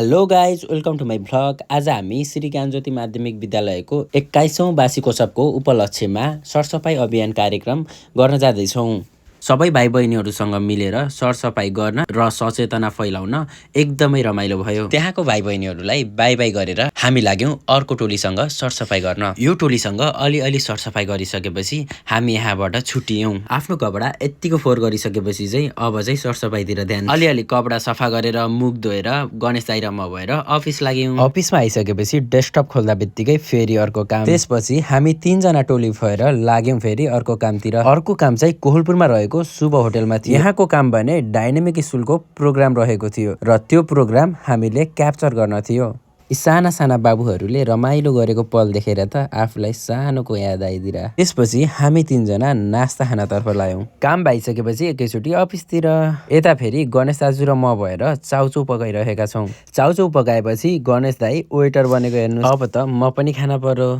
Hello guys welcome to my vlog. आज हामी श्री ज्ञानज्योति माध्यमिक विद्यालयको 21औं वार्षिकोत्सवको उपलक्ष्यमा सरसफाइ अभियान कार्यक्रम गर्न जाँदैछौँ। सबै भाइ बहिनीहरूसँग मिलेर सरसफाइ गर्न र सचेतना फैलाउन एकदमै रमाइलो भयो। त्यहाँको भाइ बहिनीहरूलाई बाई बाई गरेर हामी लाग्यौं अर्को टोलीसँग सरसफाइ गर्न। यो टोलीसँग अलिअलि सरसफाइ गरिसकेपछि हामी यहाँबाट छुटियौं। आफ्नो कपडा यत्तिको फोहोर गरिसकेपछि चाहिँ अब चाहिँ सरसफाइतिर ध्यान। अलिअलि कपडा सफा गरेर मुख धोएर गणेश दाइ र म भएर अफिस लाग्यौं। अफिसमा आइसकेपछि डेस्कटप खोल्दा बित्तिकै फेरि अर्को काम। त्यसपछि हामी 3 जना टोली भएर लाग्यौं फेरि अर्को कामतिर। अर्को काम चाहिँ कोहलपुरमा रहेको शुभ होटलमा थियो। यहाँको काम भने डाइनामिक स्कुलको प्रोग्राम रहेको थियो र त्यो प्रोग्राम हामीले क्याप्चर गर्न थियो। यी साना साना बाबुहरूले रमाइलो गरेको पल देखेर त आफूलाई सानोको याद आइदिरा। त्यसपछि हामी 3 जना नास्ता खानातर्फ लाग्यौं। काम भइसकेपछि एकैचोटि अफिसतिर। यता फेरि गणेश दाजु र म भएर चाउचाउ पकाइरहेका छौं। चाउचाउ पकाएपछि गणेश दाइ वेटर बनेको हेर्नु। अब त म पनि खाना पर्यो।